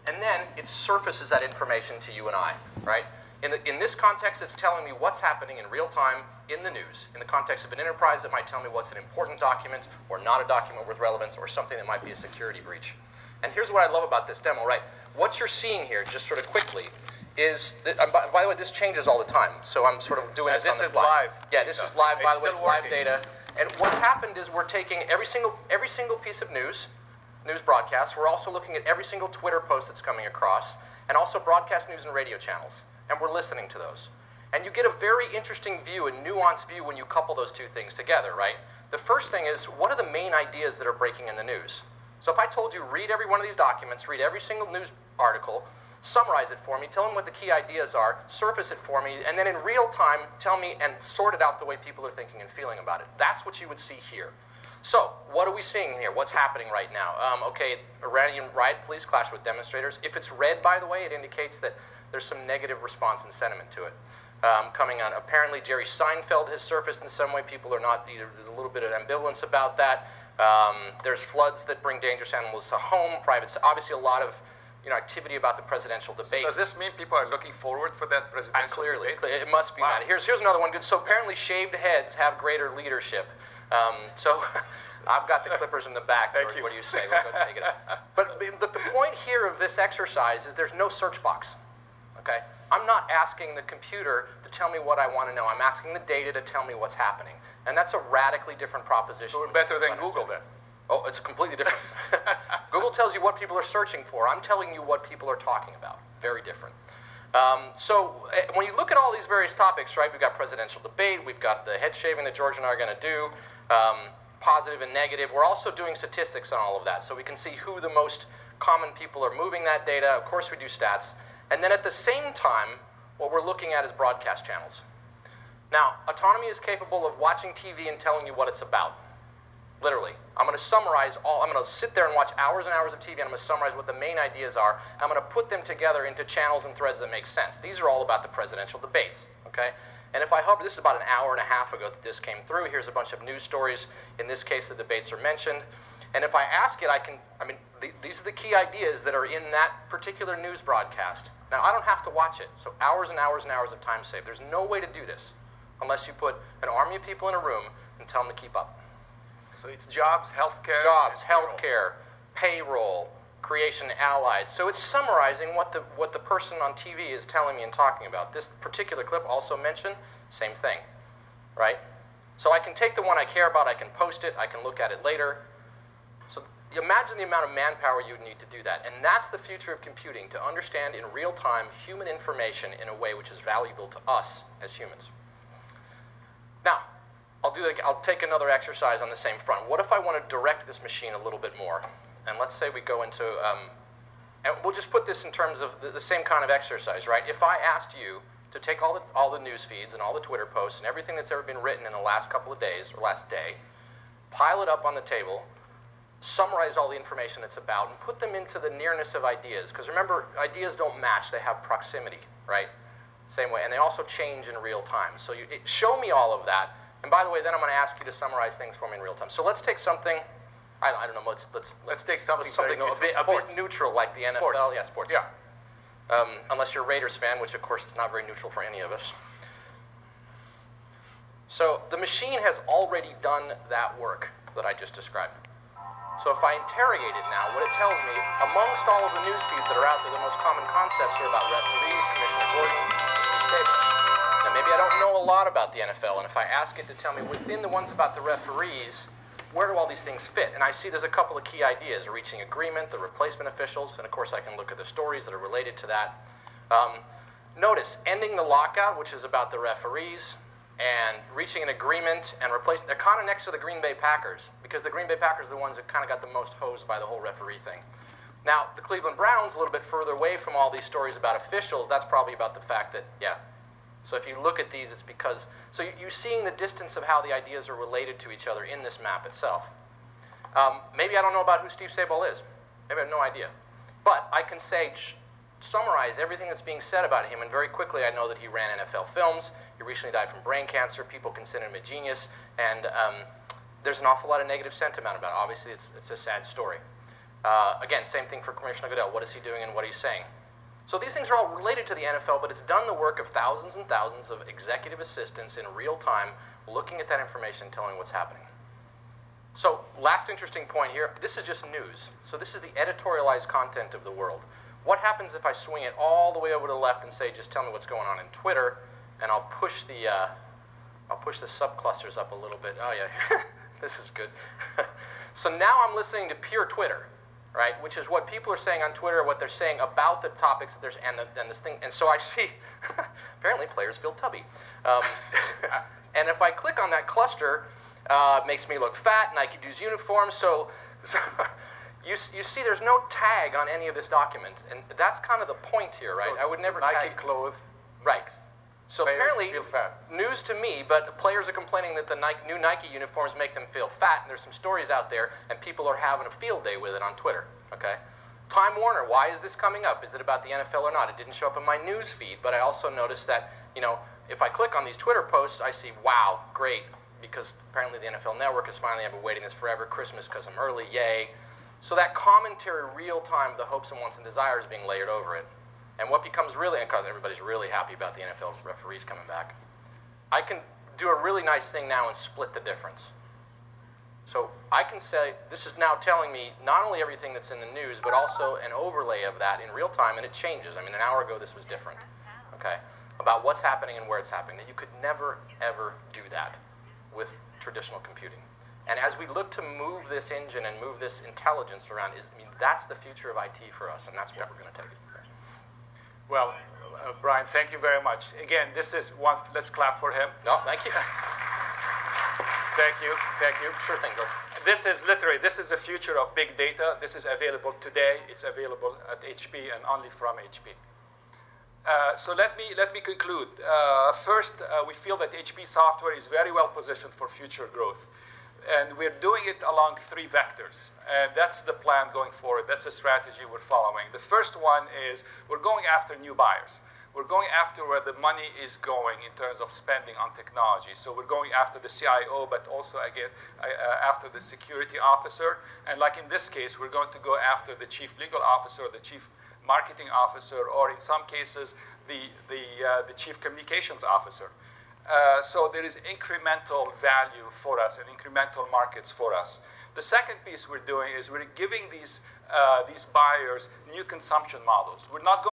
and then it surfaces that information to you and I, right? In this context, it's telling me what's happening in real time in the news. In the context of an enterprise, it might tell me what's an important document or not a document with relevance or something that might be a security breach. And here's what I love about this demo, right? What you're seeing here, just sort of quickly, is that, by the way, this changes all the time. So I'm sort of doing this on the This is fly. live. Yeah, this is live, by the way, it's live working. data. And what's happened is we're taking every single piece of news broadcasts. We're also looking at every single Twitter post that's coming across, and also broadcast news and radio channels. And we're listening to those. And you get a very interesting view, a nuanced view, when you couple those two things together, right? The first thing is, what are the main ideas that are breaking in the news? So if I told you, read every one of these documents, read every single news article, summarize it for me, tell me what the key ideas are, surface it for me, and then in real time, tell me and sort it out the way people are thinking and feeling about it. That's what you would see here. So, what are we seeing here? What's happening right now? Okay, Iranian riot police clash with demonstrators. If it's red, by the way, it indicates that there's some negative response and sentiment to it. Coming on, apparently Jerry Seinfeld has surfaced in some way. People are not, either there's a little bit of ambivalence about that. There's floods that bring dangerous animals to home, obviously a lot of activity about the presidential debate. Does this mean people are looking forward for that presidential Clearly, debate? it must be Wow. that. Here's another one good. So apparently shaved heads have greater leadership. So I've got the clippers in the back. Thank George, you. what do you say? We'll go take it out. But the point here of this exercise is there's no search box. Okay? I'm not asking the computer to tell me what I want to know. I'm asking the data to tell me what's happening. And that's a radically different proposition. So we're better than Google then. Oh, it's completely different. Google tells you what people are searching for. I'm telling you what people are talking about. Very different. So when you look at all these various topics, right, we've got presidential debate, we've got the head shaving that George and I are going to do, positive and negative. We're also doing statistics on all of that, so we can see who the most common people are moving that data. Of course, we do stats. And then at the same time, what we're looking at is broadcast channels. Now, Autonomy is capable of watching TV and telling you what it's about. Literally. I'm going to summarize I'm going to sit there and watch hours and hours of TV, and I'm going to summarize what the main ideas are. I'm going to put them together into channels and threads that make sense. These are all about the presidential debates, okay? And if I hover, this is about an hour and a half ago that this came through. Here's a bunch of news stories. In this case, the debates are mentioned. And if I ask it, these are the key ideas that are in that particular news broadcast. Now, I don't have to watch it, so hours and hours and hours of time saved. There's no way to do this unless you put an army of people in a room and tell them to keep up. So it's jobs, healthcare. Jobs, healthcare, payroll, creation, allied. So it's summarizing what the person on TV is telling me and talking about. This particular clip also mentioned, same thing, right? So I can take the one I care about, I can post it, I can look at it later. So imagine the amount of manpower you would need to do that. And that's the future of computing, to understand in real time human information in a way which is valuable to us as humans. Now, I'll take another exercise on the same front. What if I want to direct this machine a little bit more? And let's say we go into, and we'll just put this in terms of the same kind of exercise, right? If I asked you to take all the news feeds and all the Twitter posts and everything that's ever been written in the last couple of days, or last day, pile it up on the table, summarize all the information it's about, and put them into the nearness of ideas. Because remember, ideas don't match, they have proximity, right? Same way, and they also change in real time. So show me all of that. And by the way, then I'm going to ask you to summarize things for me in real time. So let's take something, I don't know, let's take something a bit neutral, like the NFL. Sports. Yeah, sports. Yeah. Unless you're a Raiders fan, which of course is not very neutral for any of us. So the machine has already done that work that I just described. So if I interrogate it now, what it tells me, amongst all of the news feeds that are out there, the most common concepts are about referees, Commissioner Gordon, now maybe I don't know a lot about the NFL, and if I ask it to tell me within the ones about the referees, where do all these things fit? And I see there's a couple of key ideas: reaching agreement, the replacement officials, and of course I can look at the stories that are related to that. Notice, ending the lockout, which is about the referees, and reaching an agreement and replacing, they're kind of next to the Green Bay Packers, because the Green Bay Packers are the ones that kind of got the most hosed by the whole referee thing. Now, the Cleveland Browns, a little bit further away from all these stories about officials, that's probably about the fact that, yeah. So if you look at these, it's because, so you're seeing the distance of how the ideas are related to each other in this map itself. Maybe I don't know about who Steve Sabol is. Maybe I have no idea. But I can say, summarize everything that's being said about him, and very quickly I know that he ran NFL Films. He recently died from brain cancer. People consider him a genius, and there's an awful lot of negative sentiment about it. Obviously, it's a sad story. Again, same thing for Commissioner Goodell. What is he doing and what he's saying? So these things are all related to the NFL, but it's done the work of thousands and thousands of executive assistants in real time, looking at that information, telling what's happening. So last interesting point here, this is just news. So this is the editorialized content of the world. What happens if I swing it all the way over to the left and say, just tell me what's going on in Twitter, and I'll push the subclusters up a little bit. Oh yeah, this is good. So now I'm listening to pure Twitter, right? Which is what people are saying on Twitter, what they're saying about the topics that there's and this thing. And so I see, apparently players feel tubby. And if I click on that cluster, it makes me look fat, Nike use uniforms. So you see there's no tag on any of this document. And that's kind of the point here, right? So, I would never Nike tag. clothes. Right. So Players apparently, feel fat. news to me, but the players are complaining that the new Nike uniforms make them feel fat, and there's some stories out there, and people are having a field day with it on Twitter, okay? Time Warner, why is this coming up? Is it about the NFL or not? It didn't show up in my news feed, but I also noticed that, if I click on these Twitter posts, I see, wow, great, because apparently the NFL Network is finally, I've been waiting this forever, Christmas because I'm early, yay. So that commentary real time, the hopes and wants and desires being layered over it. And what becomes really, because everybody's really happy about the NFL referees coming back, I can do a really nice thing now and split the difference. So I can say, this is now telling me not only everything that's in the news, but also an overlay of that in real time, and it changes. I mean, an hour ago this was different, okay, about what's happening and where it's happening. That you could never, ever do that with traditional computing. And as we look to move this engine and move this intelligence around, that's the future of IT for us, and that's what we're going to take it. Well, Brian, thank you very much. Again, this is one, let's clap for him. No, thank you. Thank you, thank you. Sure thing, George. This is the future of big data. This is available today. It's available at HP and only from HP. So let me conclude. First, we feel that HP software is very well positioned for future growth. And we're doing it along 3 vectors. And that's the plan going forward. That's the strategy we're following. The first one is we're going after new buyers. We're going after where the money is going in terms of spending on technology. So we're going after the CIO, but also, again, after the security officer. And like in this case, we're going to go after the chief legal officer, the chief marketing officer, or in some cases, the chief communications officer. So there is incremental value for us and incremental markets for us. The second piece we're doing is we're giving these buyers new consumption models. We're not